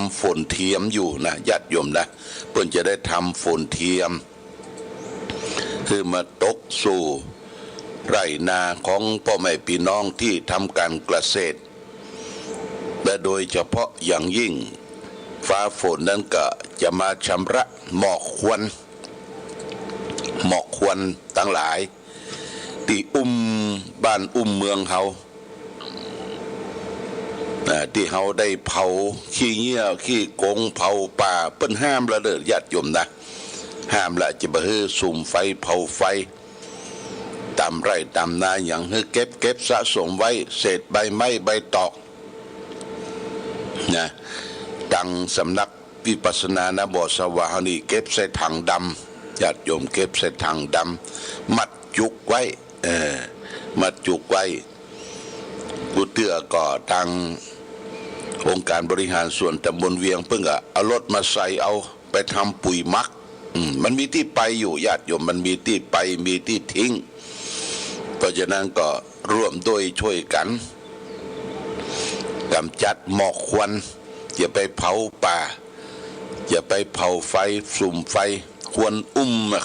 ำฝนเทียมอยู่นะญาติโยมนะเพิ่นจะได้ทำฝนเทียมคือมาตกสู่ไรนาของพ่อแม่พี่น้องที่ทำการเกษตรและโดยเฉพาะอย่างยิ่งฟ้าฝนนั้นก็จะมาชำระหมอกควันทั้งหลายที่บ้านเมืองเฮาที่เฮาได้เผาขี้เหี้ยขี้โกงเผาป่าเปิ้นห้ามละเด้อญาติโยมนะห้ามละจะบ่ให้สุมไฟเผาไฟตามไร่ตามนาอย่างให้เก็บสะสมไว้เศษใบไม้ใบตอกนะดังสำนักวิปัสสนานะบ่อสว่างนี่เก็บใส่ถังดำญาติโยมเก็บใส่ถังดำมัดจุกไว้มัดจุกไว้กูเตื้อก็ทางองค์การบริหารส่วนตำบลเวียงเพิ่งเอารถมาใส่เอาไปทำปุ๋ยมักมันมีที่ไปอยู่ญาติโยมมันมีที่ไปมีที่ทิ้งเพราะฉะนั้นก็ร่วมด้วยช่วยกันกำจัดหมอกควันอย่าไปเผาป่าอย่าไปเผาไฟสุมไฟควร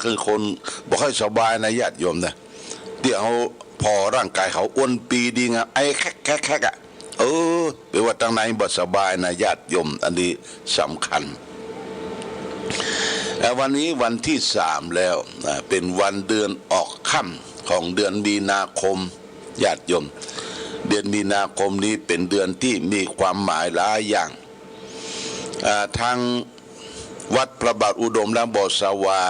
คือคนบอกให้สบายนะญาติโยมนะเดี๋ยวเขาพอร่างกายเขาอ้วนปีดีไงไอ้แค่อะแปลว่าตั้งในบ่สบายนะญาติโยมอันนี้สำคัญวันนี้วันที่3แล้วเป็นวันเดือนออกค่ำของเดือนมีนาคมญาติโยมเดือนมีนาคมนี้เป็นเดือนที่มีความหมายหลายอย่างทางวัดพระบาทอุดมและบ่อสวา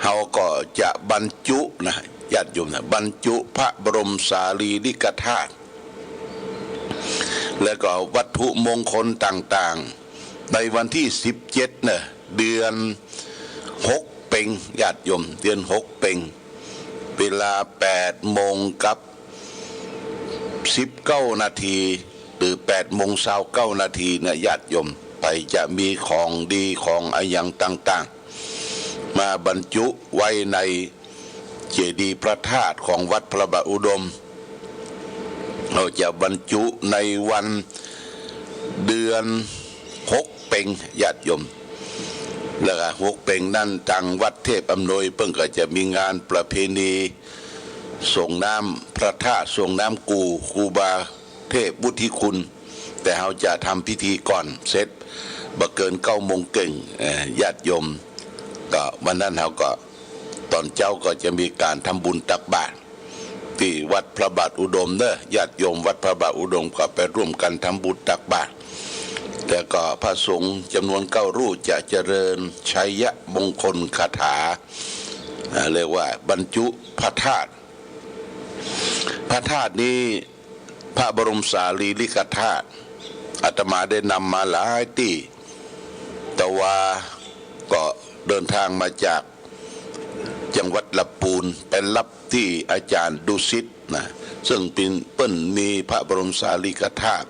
เฮาก็จะบรรจุนะญาติโยมนะบรรจุพระบรมสารีริกธาตุและก็วัตถุมงคลต่างๆในวันที่17นะเดือน6เพ็งญาติโยมเดือน6เพ็งเวลา8 โมงกับ19 นาทีหรือ8 โมง29 นาทีนะญาติโยมไปจะมีของดีของอะไรอย่างต่างๆมาบรรจุไว้ในเจดีย์พระธาตุของวัดพระบาทอุดมเราจะบรรจุในวันเดือน6เพ็งญาติโยมแล้วก็6เพ็งนั่นทางวัดเทพอำนวยเพิ่งก็จะมีงานประเพณีส่งน้ำพระธาตุส่งน้ำครูบาเทพวุฒิคุณแต่เราจะทำพิธีก่อนเสร็จบ่เกิน9 โมงเก่งญาติโยมก็วันนั้นเราก็ตอนเจ้าก็จะมีการทำบุญตักบาตรที่วัดพระบาทอุดมเด้อญาติโยมวัดพระบาทอุดมก็ไปร่วมกันทำบุญตักบาตรแต่ก็พระสงฆ์จำนวน9 รูปจะเจริญชัยมงคลคาถาเรียกว่าบรรจุพระธาตุนี้พระบรมสารีริกธาตุอาตมาได้นำมาหลายที่แต่ว่าก็เดินทางมาจากจังหวัดลำพูนไปรับที่อาจารย์ดุสิตนะซึ่งเป็นเปิ้นมีพระบรมสารีริกธาตุ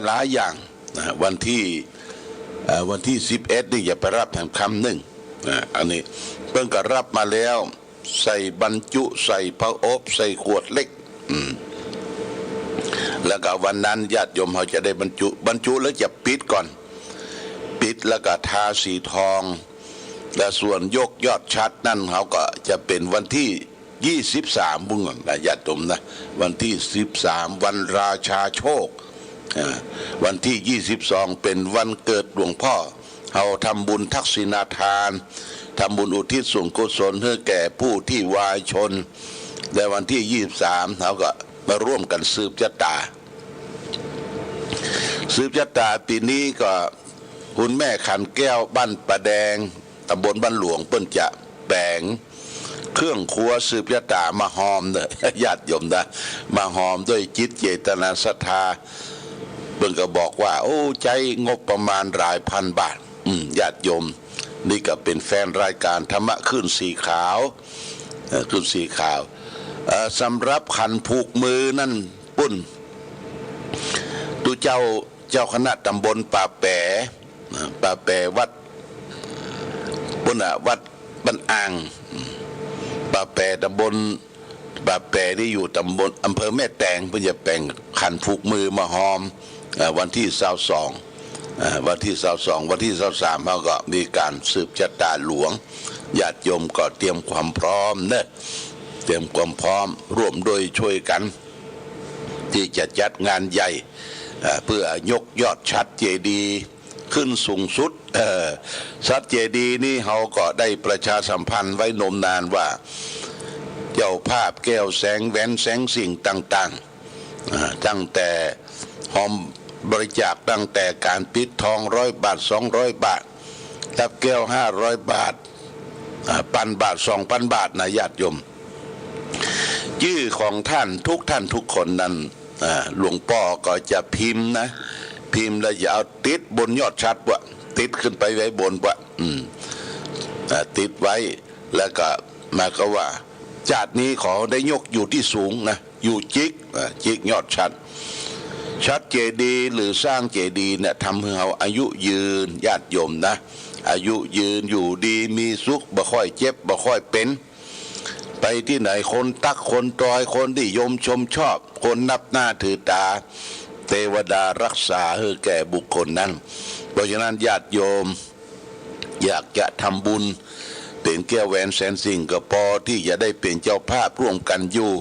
หลายอย่างนะวันที่11นี่อย่าไปรับแห่งคำหนึ่งอันนี้เพิ่งก็รับมาแล้วใส่บรรจุใส่พระอบใส่ขวดเล็กแล้วก็วันนั้นญาติโยมเขาจะได้บรรจุแล้วจะปิดก่อนปิดแล้วก็ทาสีทองและส่วนยกยอดชัดนั่นเขาก็จะเป็นวันที่23บุญนะญาติโยมนะวันที่13วันราชาโชควันที่22เป็นวันเกิดหลวงพ่อเขาทำบุญทักษิณาทานทำบุญอุทิศส่วนกุศลให้แก่ผู้ที่วายชนและวันที่23เขาก็มาร่วมกันสืบชะตาปีนี้ก็คุณแม่ขันแก้วบ้านประแดงตำบลบ้านหลวงเปิ้นจะแบ่งเครื่องครัวสืบชะตามาหอมเด้อญาติโยมนะมาหอมด้วยจิตเจตนาศรัทธาเปิ้นก็บอกว่าโอ้ใจงบประมาณหลายพันบาทญาติโยมนี่ก็เป็นแฟนรายการธรรมะขึ้นสีขาวสำหรับขันผูกมือนั่นปุ้นดูเจ้าคณะตำบลป่าแปวัดปุ้นวัดบ้านอ่างป่าแปตำบลป่าแปที่อยู่ตำบลอำเภอแม่แตงเพื่อจะแบ่งขันผูกมือมาหอม วันที่22วันที่22วันที่23เขาก็มีการสืบชะตาหลวงญาติโยมก็เตรียมความพร้อมนะเตรียมความพร้อมร่วมโดยช่วยกันที่จะจัดงานใหญ่เพื่อยกยอดชัดเจดีย์ขึ้นสูงสุดชัดเจดีย์นี่เขาก็ได้ประชาสัมพันธ์ไว้นมนานว่าเจ้าภาพแก้วแสงแหวนแสงสิ่งต่างๆตั้งแต่หอมบริจาคตั้งแต่การปิดทอง100 บาท200 บาทตับแก้ว500 บาท1,000 บาท2,000 บาทนะญาติโยมชื่อของท่านทุกคนนั้นหลวงพ่อก็จะพิมพ์นะพิมพ์แล้วจะเอาติดบนยอดชัดวะติดขึ้นไปไว้บนวะติดไว้แล้วก็มาก็ว่าจาดนี้ขอได้ยกอยู่ที่สูงนะอยู่จิกยอดชัดเจดีย์หรือสร้างเจดีย์เนี่ยทำให้เราอายุยืนญาติโยมนะอายุยืนอยู่ดีมีสุขบ่ค่อยเจ็บบ่ค่อยเป็นไปที่ไหนคนตักคนตอยคนที่ยมชมชอบคนนับหน้าถือตาเทวดารักษาให้แก่บุคคลนั้นเพราะฉะนั้นญาติโยมอยากจะทำบุญเป็นแก้วแหวนแสนสิ่งก็พอที่จะได้เป็นเจ้าภาพร่วมกันอยู่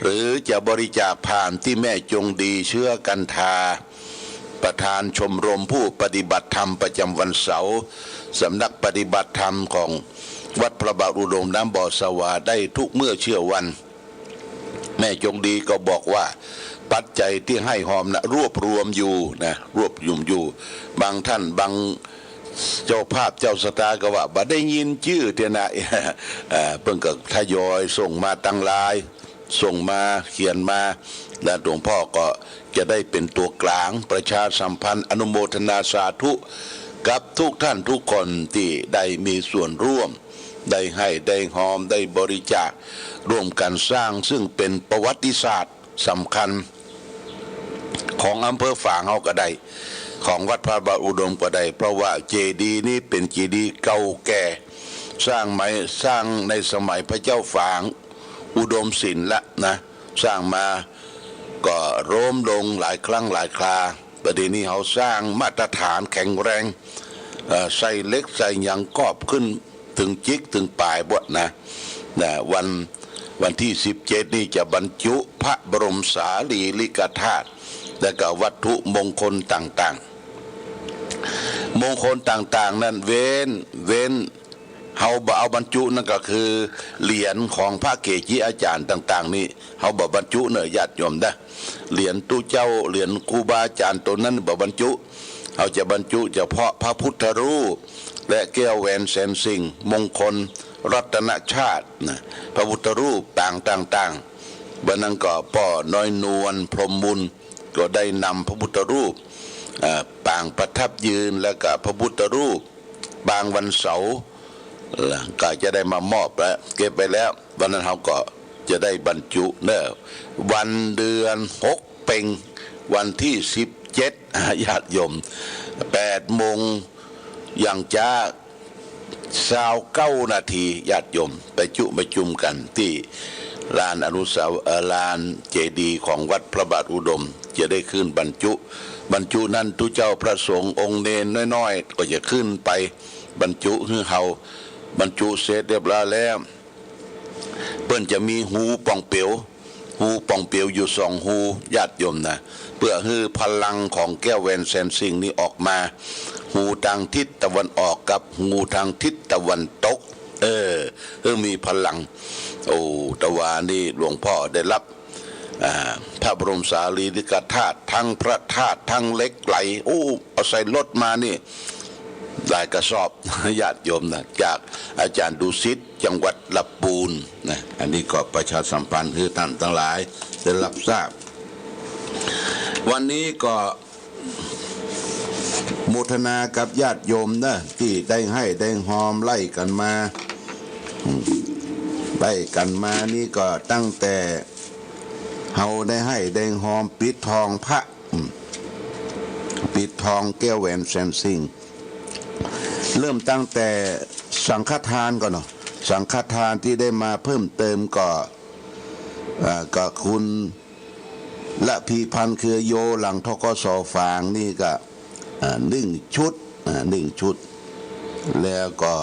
หรือจะบริจาคผ่านที่แม่จงดีเชื้อกันทาประธานชมรมผู้ปฏิบัติธรรมประจำวันเสาร์สำนักปฏิบัติธรรมของวัดพระบาทอุดมน้ำบ่อสวาได้ทุกเมื่อเชื่อวันแม่จงดีก็บอกว่าปัจจัยที่ให้หอมนะรวบรวมอยู่บางท่านบางเจ้าภาพเจ้าสตาก็ว่าบ่ได้ยินชื่อเทนะเพิ่งก็ทยอยส่งมาตั้งลายส่งมาเขียนมาและหลวงพ่อก็จะได้เป็นตัวกลางประชาสัมพันธ์อนุโมทนาสาธุกับทุกท่านทุกคนที่ได้มีส่วนร่วมได้ให้ได้หอมได้บริจาคร่วมกันสร้างซึ่งเป็นประวัติศาสตร์สำคัญของอำเภอฝางเฮาก็ได้ของวัดพระบาทอุดมก็ได้เพราะว่าเจดีย์นี้เป็นเจดีย์เก่าแก่สร้างในสมัยพระเจ้าฝางอุดมศิลป์ละนะสร้างมาก็โรมลงหลายครั้งหลายคราประเดี๋ยวนี้เขาสร้างมาตรฐานแข็งแรงใส่เล็กใส่ยังกอบขึ้นถึงจิกถึงปลายบทนะวันที่17นี่จะบรรจุพระบรมสารีริกธาตุและก็วัตถุมงคลต่างๆมงคลต่างๆนั้นเว้นเฮาบ่เอาบรรจุนั่นก็คือเหรียญของพระเกจิอาจารย์ต่างๆนี่เฮาบ่บรรจุเนื้อญาติโยมนะเหรียญตู้เจ้าเหรียญครูบาอาจารย์ตัวนั้นบ่บรรจุเฮาจะบรรจุเฉพาะพระพุทธรูปและแก้วแหวนแสนสิ่งมงคลรัตนชาตินะพระพุทธรูปต่างๆบัดนั้นก็พ่อน้อยนวลพรหมบุญก็ได้นำพระพุทธรูปปางประทับยืนแล้วก็พระพุทธรูปบางวันเสาร์ก็จะได้มามอบแล้วเก็บไปแล้ววันนั้นเขาก็จะได้บรรจุเนอะวันเดือน6 เพ็งวันที่17ญาติโยม8 โมงอย่างจ้า29 นาทีญาติโยมประชุมกันที่ลานอนุสาวลานเจดีย์ของวัดพระบาทอุดมจะได้ขึ้นบรรจุนั้นทุเจ้าพระสงฆ์องค์เนนน้อยๆก็จะขึ้นไปบรรจุคือเฮาบรรจุเสร็จเรียบร้อยแล้วเปิ้นจะมีหูป่องเปียวอยู่2 หูญาติโยมนะเพื่อให้พลังของแก้วแหวนแสนสิ่งนี้ออกมาหูทางทิศตะวันออกกับหูทางทิศตะวันตกมีพลังตะวันนี่หลวงพ่อได้รับพระบรมสารีริกธาตุทั้งพระธาตุทั้งเหล็กไหลเอาใส่รถมานี่หลายกระสอบญาติโยมนะจากอาจารย์ดุสิตจังหวัดลำพูนนะอันนี้ก็ประชาสัมพันธ์คือท่านทั้งหลายได้รับทราบวันนี้ก็โมทนากับญาติโยมนะที่ได้ให้ได้หอมไล่กันมานี่ก็ตั้งแต่เฮาได้ให้ได้หอมปิดทองพระปิดทองแก้วแหวนแสนสิ่งเริ่มตั้งแต่สังฆทานก่อนเนาะสังฆทานที่ได้มาเพิ่มเติมก็คุณ ละพีพันธ์คือโยหลังทกสฟางนี่ก็1 ชุด1 ชุดแล้วก็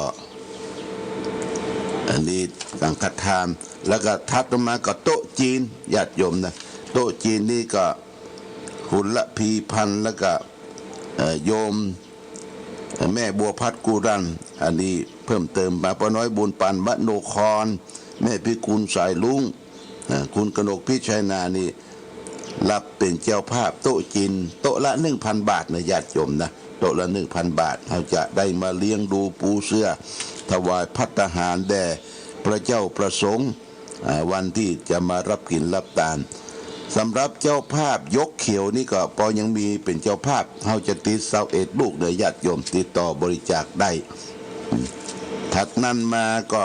อันนี้สังฆทานแล้วก็ทัดลงมาก็โต๊ะจีนญาติโยมนะโต๊ะจีนนี่ก็คุณละพีพันธ์แล้วก็โยมแม่บัวพัดกุรันอันนี้เพิ่มเติมมาป้าน้อยบุญปันมโนครแม่พิกุลสายลุงคุณกนกพิชัยนานี่รับเป็นเจ้าภาพโต๊ะจีนโต๊ะละ 1,000 บาทนะญาติโยมนะโต๊ะละ 1,000 บาทเราจะได้มาเลี้ยงดูปูเสื้อถวายภัตตาหารแด่พระเจ้าประสงค์วันที่จะมารับกินรับทานสำหรับเจ้าภาพยกเขียวนี่ก็พอยังมีเป็นเจ้าภาพเราจะติด21 ลูกเดี๋ยวญาติโยมติดต่อบริจาคได้ถัดนั้นมาก็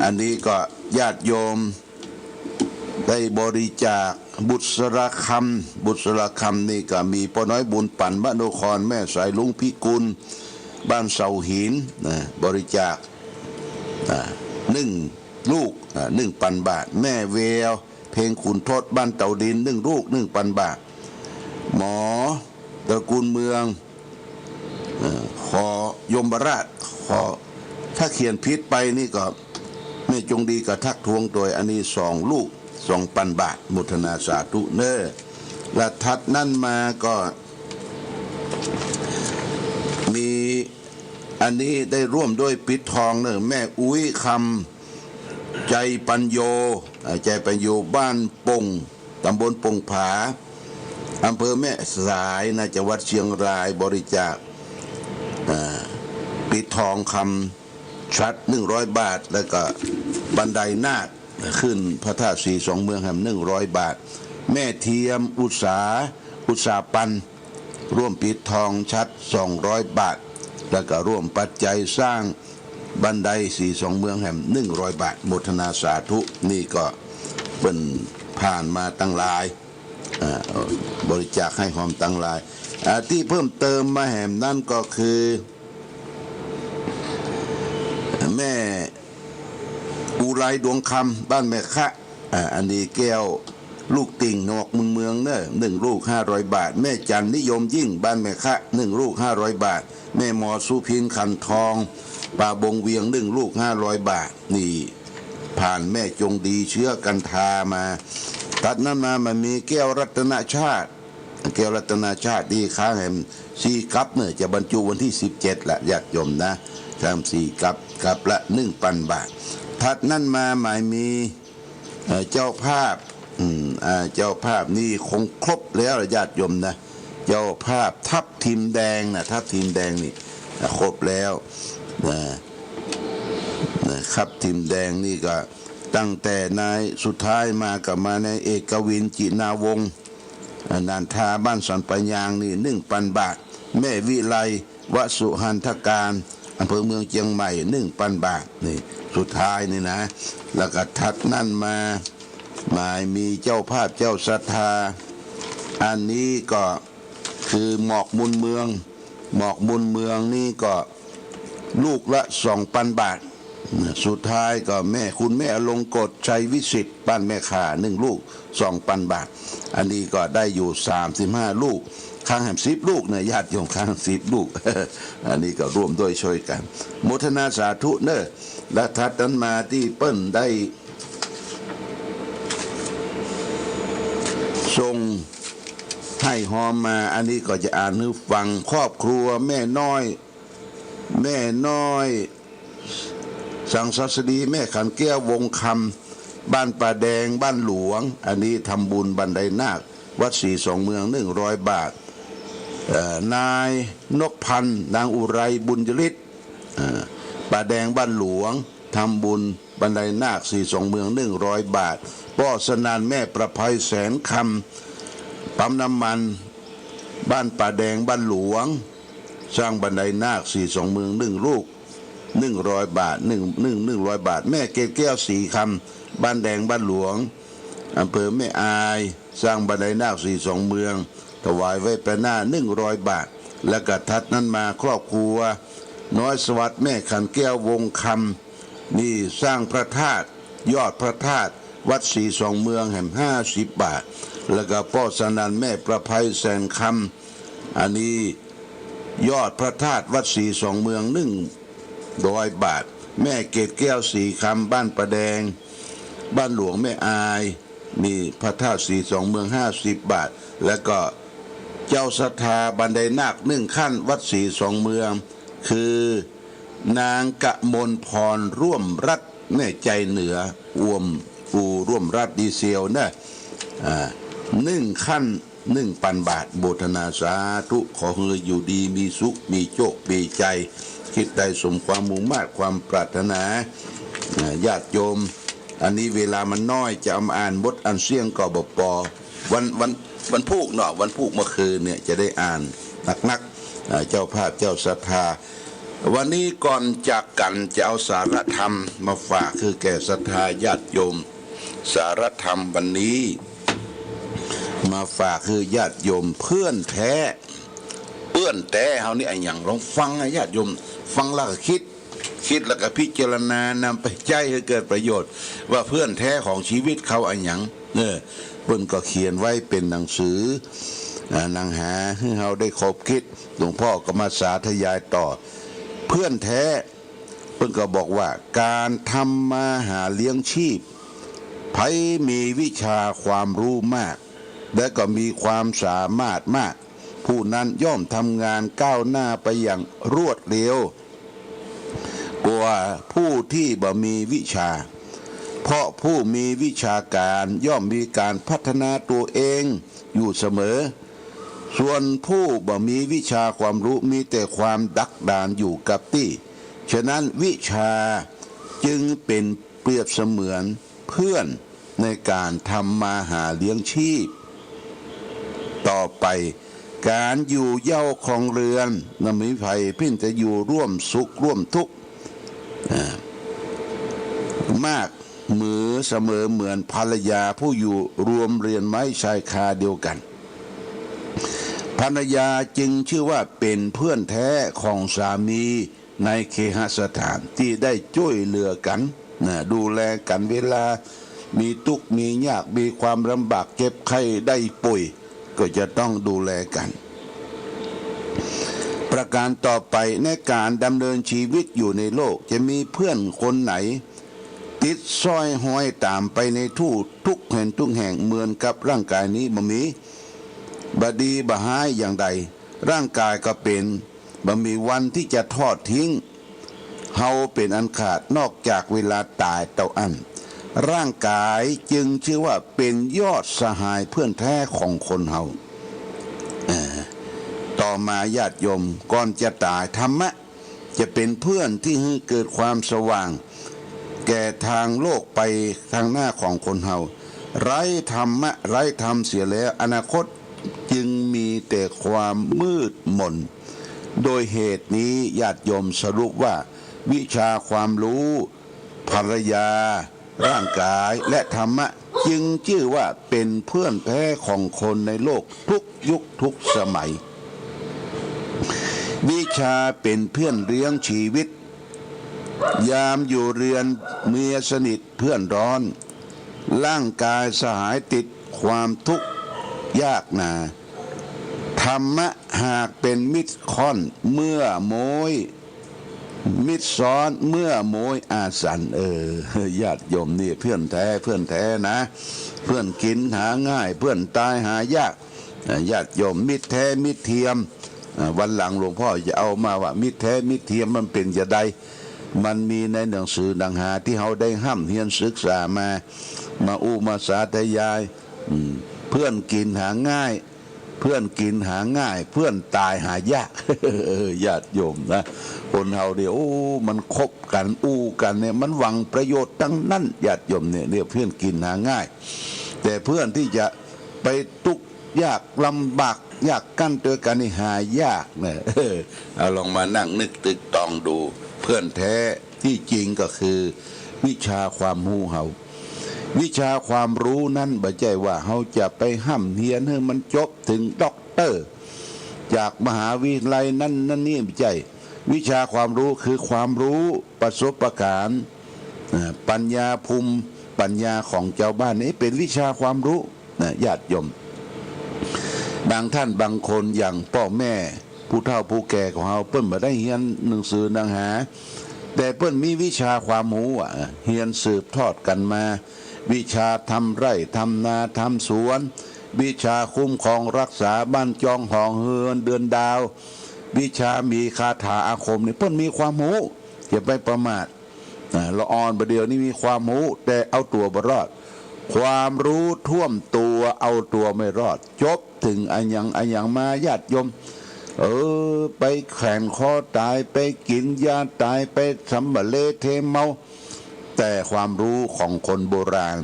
อันนี้ก็ญาติโยมได้บริจาคบุษราคำนี่ก็มีป้าน้อยบุญปั่นมโนครแม่สายลุงพิกุลบ้านเสาหินบริจาค1 ลูก1,000 บาทแม่เวลเพลงขุนทดบ้านเต่าดิน1 ลูก 1,000 บาทหมอตระกูลเมืองขอยมราชขอถ้าเขียนพิษไปนี่ก็ไม่จงดีกับทักทวงโดยอันนี้2 ลูก 2,000 บาทมุทนาสาธุเนอและทัดนั่นมาก็มีอันนี้ได้ร่วมด้วยปิดทองเนอแม่อุ้ยคำใจปัญโยบ้านปงตำบลปงผาอำเภอแม่สายนะจังหวัดเชียงรายบริจาคปิดทองคำชัด100 บาทแล้วก็บันไดนาคขึ้นพระธาตุสี2 เมืองแห่ง100 บาทแม่เทียมอุตสาปันร่วมปิดทองชัด200 บาทแล้วก็ร่วมปัจจัยสร้างบันไดสี2 เมืองแห่ง100 บาทโมทนาสาธุนี่ก็เป็นผ่านมาตั้งหลายบริจาคให้หอมตั้งหลายที่เพิ่มเติมมาแห่งนั่นก็คือแม่อุไรดวงคำบ้านแม่คะอันนี้แก้วลูกติ่งนอกเมืองเนอะ1 ลูก 500 บาทแม่จันนิยมยิ่งบ้านแม่คะ1 ลูก 500 บาทแม่หมอสุพินขันทองป่าบงเวียง1 ลูก 500 บาทนี่ผ่านแม่จงดีเชื้อกันทามาตัดนั้นมามันมีแก้วรัตนชาติดีค้างแห่ง4 กัปเนี่ยจะบรรจุวันที่17ละญาติโยมนะทำ4 กัปละ 1,000 บาทถัดนั้นมาหมายมีเจ้าภาพนี่คงครบแล้วญาติโยมนะเจ้าภาพทับทิมแดงนี่ครบแล้วนะครับทิมแดงนี่ก็ตั้งแต่นายสุดท้ายมากับมาในเอกวินจินาวงศ์นันทาบ้านสันปะยางนี่ 1,000 บาทแม่วิไลวสุหันทการอำเภอเมืองเชียงใหม่ 1,000 บาทนี่สุดท้ายนี่นะแล้วก็ทัดนั่นมาหมายมีเจ้าภาพเจ้าศรัทธาอันนี้ก็คือหมอกมุนเมืองนี่ก็ลูกละ 2,000 บาทสุดท้ายก็คุณแม่อลงกฎชัยวิสิทธิ์บ้านแม่ขา1 ลูก 2,000 บาทอันนี้ก็ได้อยู่35 ลูกข้างแห่ง10 ลูกเนี่ยญาติโยมข้าง10 ลูก อันนี้ก็ร่วมด้วยช่วยกันโมทนาสาธุเนอะและทัดนั้นมาที่เปิ้นได้ส่งให้หอมมาอันนี้ก็จะอ่านให้ฟังครอบครัวแม่น้อยสังศัสดีแม่ขันแก้ววงคำบ้านป่าแดงบ้านหลวงอันนี้ทำบุญบันไดนาควัดสี2 เมือง100 บาทนายนกพันธ์นางอุไรบุญจริตป่าแดงบ้านหลวงทำบุญบันไดนาคสี2 เมือง100 บาทป้อสนานแม่ประภัยแสนคำปั๊มน้ำมันบ้านป่าแดงบ้านหลวงสร้างบันไดนาคสี2 เมือง1 ลูก100 บาท100 บาทแม่เกศแก้วสีคำบ้านแดงบ้านหลวงอำเภอแม่อายสร้างบันไดนาคสี2 เมืองถวายไว้ประหน้า100 บาทและก็ทัดนั้นมาครอบครัวน้อยสวัสดิ์แม่ขันแก้ววงคำนี่สร้างพระธาตุยอดพระธาตุ วัดศรีสองเมืองแห่ง50 บาทแล้วก็พ่อสนันแม่ประภัยแสนคำอันนี้ยอดพระธาตุวัดศรีสองเมือง100 บาทแม่เกศแก้วสีคำบ้านประแดงบ้านหลวงแม่อายนี่พระธาตุศรีสองเมือง50 บาทแล้วก็เจ้าศรัทธาบันไดนาคขั้นวัดศรีสองเมืองคือนางกมลพรร่วมรัฐแม่ใจเหนือฟูร่วมรัฐดีเซลนะขั้น1,000 บาทโบทนาสาธุขอให้อยู่ดีมีสุขมีโชคมีใจคิดได้สมความมุ่งมา่ความปรารถนาญาติโยมอันนี้เวลามันน้อยจะเอามาอ่านบทอันเสี่ยงกบปวันพุกเนาะวันพุกเมื่อคืนเนี่ยจะได้อ่านนักเจ้าภาพเจ้าศรัทธาวันนี้ก่อนจากกันจะเอาสารธรรมมาฝากคือแก่ศรัทธาญาติโยมสารธรรมวันนี้มาฝากคือญาติโยมเพื่อนแท้เฮานี่ไอ้หยังลองฟังญาติโยมฟังแล้วก็คิดแล้วก็พิจารณานำไปใจให้เกิดประโยชน์ว่าเพื่อนแท้ของชีวิตเขาไอ้หยังเพิ่นก็เขียนไว้เป็นหนังสือนางหาให้เราได้คบคิดหลวงพ่อก็มาสาธยายต่อเพื่อนแท้เพิ่นก็บอกว่าการทำมาหาเลี้ยงชีพไผมีวิชาความรู้มากและก็มีความสามารถมากผู้นั้นย่อมทำงานก้าวหน้าไปอย่างรวดเร็วกว่าผู้ที่บ่มีวิชาเพราะผู้มีวิชาการย่อมมีการพัฒนาตัวเองอยู่เสมอส่วนผู้บ่มีวิชาความรู้มีแต่ความดักดานอยู่กับที่ฉะนั้นวิชาจึงเป็นเปรียบเสมือนเพื่อนในการทำมาหาเลี้ยงชีพต่อไปการอยู่เย้าของเรือนนำมิภัยพิ่นจะอยู่ร่วมสุขร่วมทุกข์มากมือเสมอเหมือนภรรยาผู้อยู่รวมเรือนไม้ชายคาเดียวกันภรรยาจึงชื่อว่าเป็นเพื่อนแท้ของสามีในเคหสถานที่ได้ช่วยเหลือกันดูแลกันเวลามีทุกข์มียากมีความลำบากเจ็บไข้ได้ป่วยก็จะต้องดูแลกันประการต่อไปในการดำเนินชีวิตอยู่ในโลกจะมีเพื่อนคนไหนติดซ้อยห้อยตามไปในทุกแห่งทุกแห่งเหมือนกับร่างกายนี้บ่มีบดีบหายอย่างใดร่างกายก็เป็นบ่มีวันที่จะทอดทิ้งเฮาเป็นอันขาดนอกจากเวลาตายเต่าอันร่างกายจึงชื่อว่าเป็นยอดสหายเพื่อนแท้ของคนเฮาต่อมาญาติโยมก่อนจะตายธรรมะจะเป็นเพื่อนที่ให้เกิดความสว่างแก่ทางโลกไปทางหน้าของคนเฮาไร้ธรรมะไร้ธรรมเสียแล้วอนาคตจึงมีแต่ความมืดมนโดยเหตุนี้ญาติโยมสรุปว่าวิชาความรู้ภรรยาร่างกายและธรรมะจึงชื่อว่าเป็นเพื่อนแท้ของคนในโลกทุกยุคทุกสมัยวิชาเป็นเพื่อนเลี้ยงชีวิตยามอยู่เรือนเมียสนิทเพื่อนร้อนร่างกายสหายติดความทุกข์ยากหนาธรรมะหากเป็นมิตรค่อนเมื่อโมยมิตรซ้อนเมื่อโมยอาสันญาติโยมนี่เพื่อนแท้นะเพื่อนกินหาง่ายเพื่อนตายหายากญาติโยมมิตรแท้มิตรเทียมวันหลังหลวงพ่อจะเอามาว่ามิตรแท้มิตรเทียมมันเป็นจะใดมันมีในหนังสือดังหาที่เขาได้ห้ำเรียนศึกษามามาสาธยายเพื่อนกินหาง่ายเพื่อนกินหาง่ายเพื่อนตายหายากญาติโยมนะคนเฮาเดียวมันคบกันกันเนี่ยมันหวังประโยชน์ทั้งนั้นญาติโยมเนี่ยเรียกเพื่อนกินหาง่ายแต่เพื่อนที่จะไปทุกข์ยากลำบากยากกั้นตัวกันนี่หายากเนี่ยเอาลองมานั่งนึกตึกตองดูเพื่อนแท้ที่จริงก็คือวิชาความรู้เฮาวิชาความรู้นั้นบ่ใช่ว่าเฮาจะไปห้ำเรียนให้มันจบถึงด็อกเตอร์จากมหาวิทยาลัยนั่นนี่ไม่ใช่วิชาความรู้คือความรู้ประสบการณ์ปัญญาภูมิปั ปัญญาของเจ้าบ้านนี้เป็นวิชาความรู้นะญาติโยมบางท่านบางคนอย่างพ่อแม่ผู้เฒ่าผู้แก่ของเราเปิ้นมาได้เรียนหนังสือหนังหาแต่เปิ้นมีวิชาความรู้เรียนสืบทอดกันมาวิชาทำไร่ทำนาทำสวนวิชาคุ้มครองรักษาบ้านจองหองเฮือนเดือนดาววิชามีคาถาอาคมนี่เปิ้นมีความรู้อย่าไปประมาทละอ่อนประเดี๋ยวนี้มีความรู้แต่เอาตัวบ่รอดความรู้ท่วมตัวเอาตัวไม่รอดจบถึงอันยังมาญาติโยมไปแขนคอตายไปกินยาตายไปสัมบะเลเทเมาแต่ความรู้ของคนโบราณ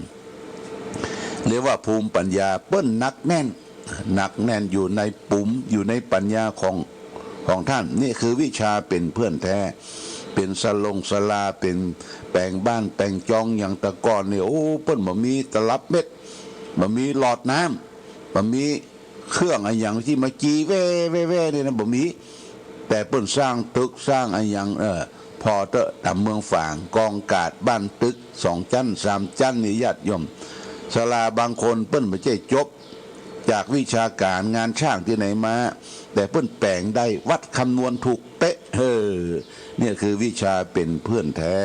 เรียกว่าภูมิปัญญาเปิ้นหนักแน่นอยู่ในปุ่มอยู่ในปัญญาของท่านนี่คือวิชาเป็นเพื่อนแท้เป็นสลาเป็นแปลงบ้านแต่งจองอย่างตะกอนเนี่ยเปิ้นบ่มีตลับเม็ดบ่มีหลอดน้ำบ่มีเครื่องอะไรอย่างที่มาจีเว่เนี่ยนะบ่มีแต่เปิ้นสร้างตึกสร้างอะไรอย่างพอเตอะตามเมืองฝางกองกาดบ้านตึก2 ชั้น3 ชั้นนี่ญาติโยมศาลาบางคนเปิ้นบ่ใช่จบจากวิชาการงานช่างที่ไหนมาแต่เปิ้นแปลงได้วัดคำนวณถูกเป๊ะเนี่ยคือวิชาเป็นเพื่อนแท้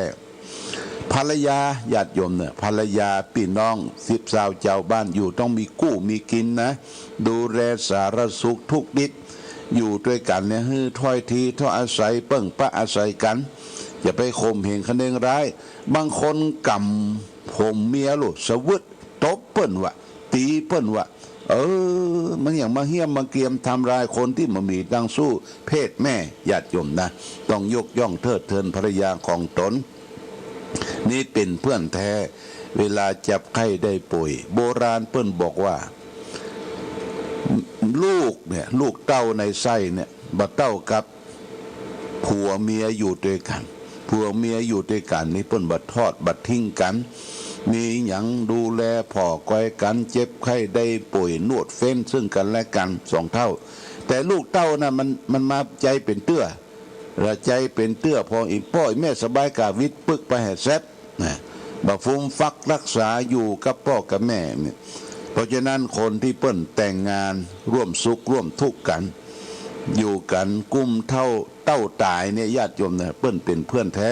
ภรรยาญาติโยมเนี่ยภรรยาพี่น้อง10 สาวเจ้าบ้านอยู่ต้องมีกู้มีกินนะดูแลสารสุขทุกนิดอยู่ด้วยกันเนี่ยถ้อยทีถ้อยอาศัยเปิ้งปะอาศัยกันอย่าไปข่มเหงคะแนนร้ายบางคนกำผมเมียลูกสวึดตบเปิ้นวะตีเปิ้นวะมันอย่างมาเหี้ยมมาเกียมทำลายคนที่มามีดังสู้เพศแม่ญาติโยมนะต้องยกย่องเทิดเทินภรรยาของตนนี่เป็นเพื่อนแท้เวลาจับไข้ได้ป่วยโบราณเปิ้นบอกว่าลูกเต้าในไส้เนี่ยบ่เต้ากับผัวเมียอยู่ด้วยกันผัวเมียอยู่ด้วยกันนี่เปิ้นบ่ทอดบ่ทิ้งกันมีหยังดูแลพ่อก้อยกันเจ็บไข้ได้ป่วยนวดเฟ้นซึ่งกันและกัน2 เท่าแต่ลูกเต้านะมันมาใจเป็นเตื้อระใจเป็นเตื้อพออีพ่อแม่สบายกาวิทย์ปึกไปให้แซดนะบ่ฟุมฟักรักษาอยู่กับพ่อกับแม่เนี่ยเพราะฉะนั้นคนที่เปิ้นแต่งงานร่วมสุขร่วมทุกข์กันอยู่กันกุมเท่าเต้าตายเนี่ยญาติโยมเนี่ยเปิ้นเป็นเพื่อนแท้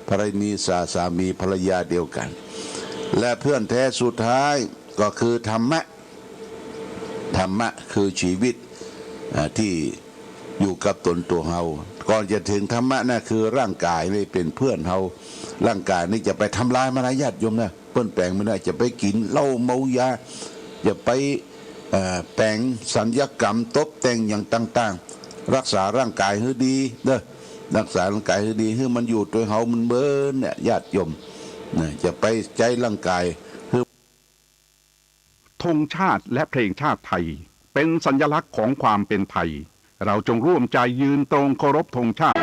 ภรรยาสามีภรรยาเดียวกันและเพื่อนแท้สุดท้ายก็คือธรรมะคือชีวิตที่อยู่กับตนตัวเฮาก่อนจะถึงธรรมะนั่นคือร่างกายนี่เป็นเพื่อนเฮาร่างกายนี่จะไปทำลายมันนะญาติโยมนะเปิ้นแปลงไม่ได้จะไปกินเหล้าเมายาจะไปแปลงสัญญกรรมตบแต่งอย่างต่างๆรักษาร่างกายให้ดีเด้อรักษาร่างกายให้ดีให้มันอยู่ตัวเฮามันเบิ่นเนี่ยญาติโยมจะไปใจร่างกายธงชาติและเพลงชาติไทยเป็นสัญลักษณ์ของความเป็นไทยเราจงร่วมใจยืนตรงเคารพธงชาติ